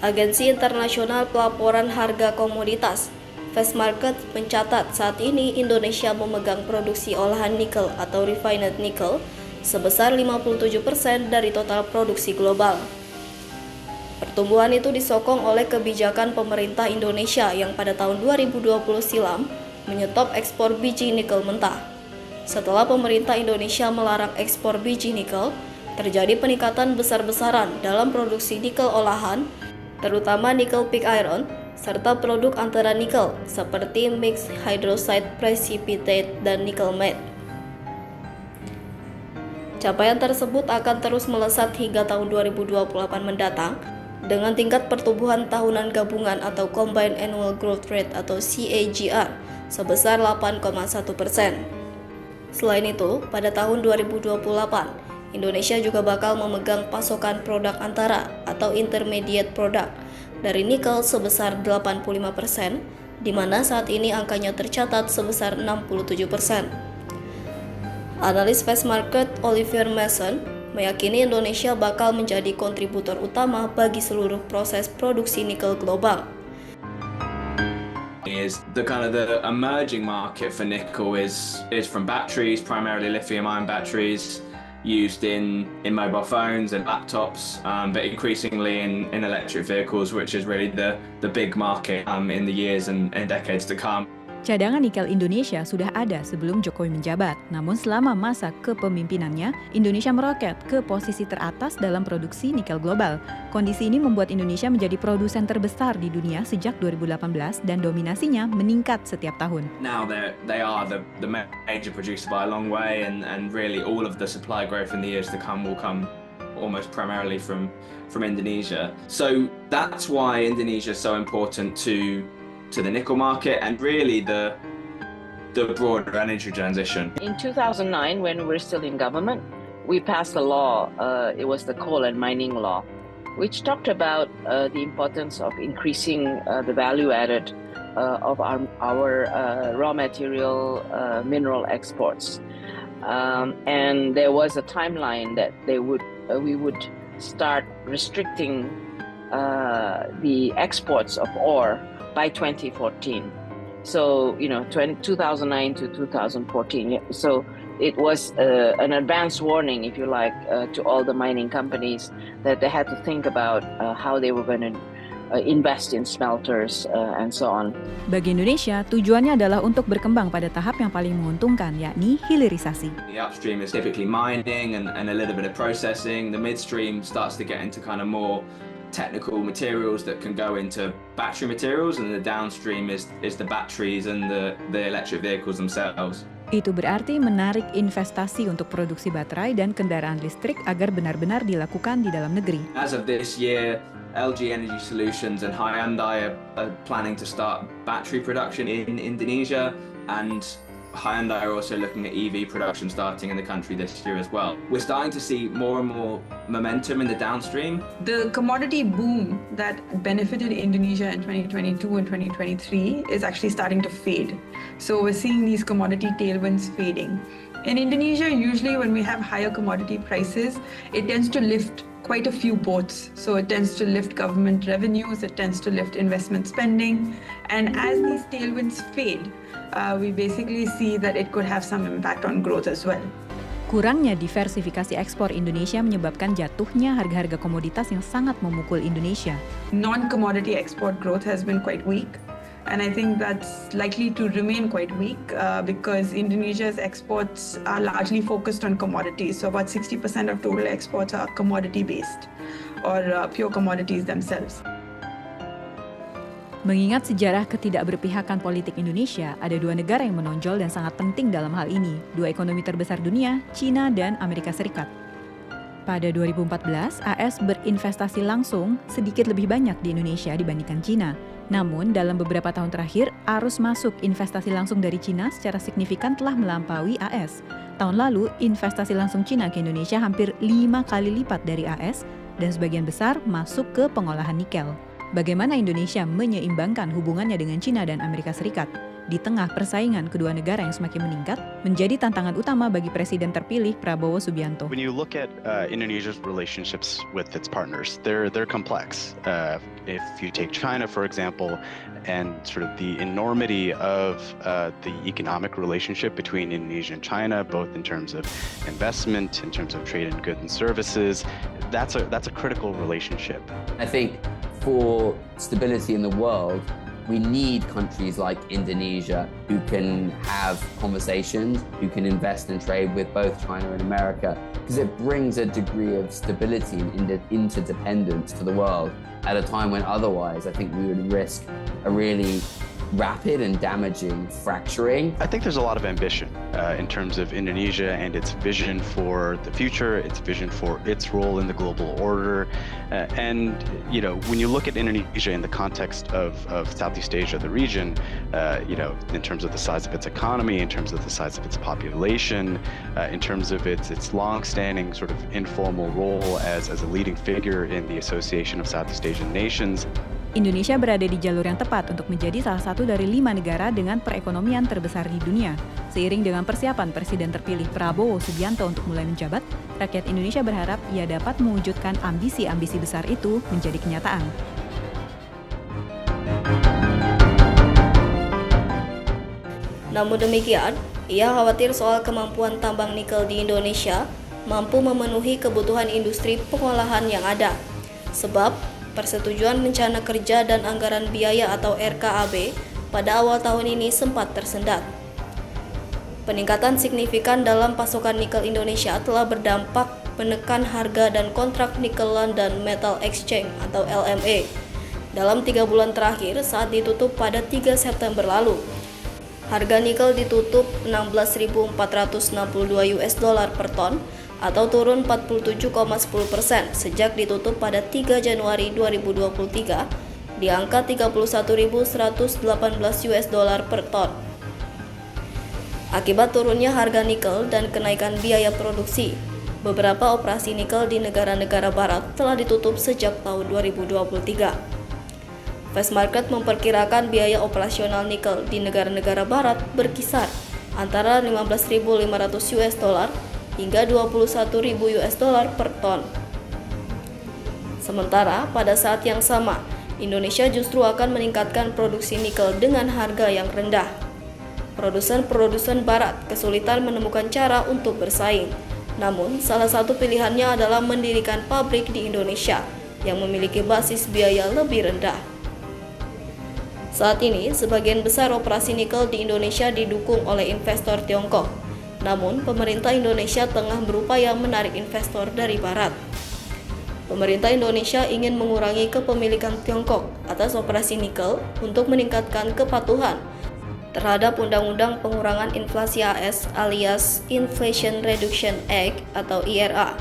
Agensi Internasional Pelaporan Harga Komoditas Fastmarkets mencatat saat ini Indonesia memegang produksi olahan nikel atau refined nickel sebesar 57% dari total produksi global. Pertumbuhan itu disokong oleh kebijakan pemerintah Indonesia yang pada tahun 2020 silam menyetop ekspor biji nikel mentah. Setelah pemerintah Indonesia melarang ekspor biji nikel, terjadi peningkatan besar-besaran dalam produksi nikel olahan, terutama nikel pig iron, serta produk antara nikel seperti mixed hydroxide precipitate dan nickel matte. Capaian tersebut akan terus melesat hingga tahun 2028 mendatang dengan tingkat pertumbuhan tahunan gabungan atau Combined Annual Growth Rate atau CAGR sebesar 8,1%. Selain itu, pada tahun 2028, Indonesia juga bakal memegang pasokan produk antara atau intermediate product dari nikel sebesar 85%, di mana saat ini angkanya tercatat sebesar 67%. Analis Fastmarkets Olivier Masson meyakini Indonesia bakal menjadi kontributor utama bagi seluruh proses produksi nikel global. Is the emerging market for nickel is from batteries, primarily lithium-ion batteries used in mobile phones and laptops, but increasingly in electric vehicles, which is really the big market in the years and decades to come. Cadangan nikel Indonesia sudah ada sebelum Jokowi menjabat, namun selama masa kepemimpinannya, Indonesia meroket ke posisi teratas dalam produksi nikel global. Kondisi ini membuat Indonesia menjadi produsen terbesar di dunia sejak 2018 dan dominasinya meningkat setiap tahun. Now they are the major producer by a long way, and really all of the supply growth in the years to come will come almost primarily from Indonesia. So that's why Indonesia is so important to the nickel market and really the broader energy transition. In 2009, when we were still in government, we passed a law, it was the Coal and Mining Law, which talked about the importance of increasing the value added of our raw material mineral exports. And there was a timeline that we would start restricting the exports of ore by 2014. So, 2009 to 2014. So it was an advance warning, if you like, to all the mining companies that they had to think about how they were going to invest in smelters and so on. Bagi Indonesia, tujuannya adalah untuk berkembang pada tahap yang paling menguntungkan, yakni hilirisasi. The upstream is typically mining and a little bit of processing. The midstream starts to get into more technical materials that can go into battery materials, and the downstream is the batteries and the electric vehicles themselves. Itu berarti menarik investasi untuk produksi baterai dan kendaraan listrik agar benar-benar dilakukan di dalam negeri. As of this year, LG Energy Solutions and Hyundai are planning to start battery production in Indonesia, and Hyundai are also looking at EV production starting in the country this year as well. We're starting to see more and more momentum in the downstream. The commodity boom that benefited Indonesia in 2022 and 2023 is actually starting to fade. So we're seeing these commodity tailwinds fading. In Indonesia, usually when we have higher commodity prices, it tends to lift quite a few boats. So it tends to lift government revenues, it tends to lift investment spending. And as these tailwinds fade, we basically see that it could have some impact on growth as well. Kurangnya diversifikasi ekspor Indonesia menyebabkan jatuhnya harga-harga komoditas yang sangat memukul Indonesia. Non-commodity export growth has been quite weak. And I think that's likely to remain quite weak because Indonesia's exports are largely focused on commodities. So about 60% of total exports are commodity-based or pure commodities themselves. Mengingat sejarah ketidakberpihakan politik Indonesia, ada dua negara yang menonjol dan sangat penting dalam hal ini, dua ekonomi terbesar dunia, China dan Amerika Serikat. Pada 2014, AS berinvestasi langsung sedikit lebih banyak di Indonesia dibandingkan China. Namun, dalam beberapa tahun terakhir, arus masuk investasi langsung dari China secara signifikan telah melampaui AS. Tahun lalu, investasi langsung China ke Indonesia hampir 5 kali lipat dari AS dan sebagian besar masuk ke pengolahan nikel. Bagaimana Indonesia menyeimbangkan hubungannya dengan China dan Amerika Serikat? di tengah persaingan kedua negara yang semakin meningkat menjadi tantangan utama bagi Presiden terpilih Prabowo Subianto. When you look at Indonesia's relationships with its partners, they're complex. If you take China, for example, and sort of the enormity of the economic relationship between Indonesia and China, both in terms of investment, in terms of trade in goods and services, that's a critical relationship. I think for stability in the world, we need countries like Indonesia who can have conversations, who can invest and trade with both China and America, because it brings a degree of stability and interdependence to the world at a time when otherwise I think we would risk a really rapid and damaging fracturing. I think there's a lot of ambition in terms of Indonesia and its vision for the future, its vision for its role in the global order. And, you know, when you look at Indonesia in the context of Southeast Asia, the region, you know, in terms of the size of its economy, in terms of the size of its population, in terms of its long-standing sort of informal role as a leading figure in the Association of Southeast Asian Nations, Indonesia berada di jalur yang tepat untuk menjadi salah satu dari 5 negara dengan perekonomian terbesar di dunia. Seiring dengan persiapan Presiden terpilih Prabowo Subianto untuk mulai menjabat, rakyat Indonesia berharap ia dapat mewujudkan ambisi-ambisi besar itu menjadi kenyataan. Namun demikian, ia khawatir soal kemampuan tambang nikel di Indonesia mampu memenuhi kebutuhan industri pengolahan yang ada. Sebab Persetujuan Rencana Kerja dan Anggaran Biaya atau RKAB pada awal tahun ini sempat tersendat. Peningkatan signifikan dalam pasokan nikel Indonesia telah berdampak menekan harga dan kontrak Nickel London Metal Exchange atau LME dalam 3 bulan terakhir saat ditutup pada 3 September lalu. Harga nikel ditutup 16.462 US dollar per ton atau turun 47,10% sejak ditutup pada 3 Januari 2023 di angka 31.118 US dollar per ton. Akibat turunnya harga nikel dan kenaikan biaya produksi, beberapa operasi nikel di negara-negara barat telah ditutup sejak tahun 2023. Fastmarkets memperkirakan biaya operasional nikel di negara-negara barat berkisar antara 15.500 US dollar hingga 21.000 US dollar per ton. Sementara pada saat yang sama, Indonesia justru akan meningkatkan produksi nikel dengan harga yang rendah. Produsen-produsen barat kesulitan menemukan cara untuk bersaing. Namun, salah satu pilihannya adalah mendirikan pabrik di Indonesia yang memiliki basis biaya lebih rendah. Saat ini, sebagian besar operasi nikel di Indonesia didukung oleh investor Tiongkok. Namun, pemerintah Indonesia tengah berupaya menarik investor dari barat. Pemerintah Indonesia ingin mengurangi kepemilikan Tiongkok atas operasi nikel untuk meningkatkan kepatuhan terhadap Undang-Undang Pengurangan Inflasi AS alias Inflation Reduction Act atau IRA.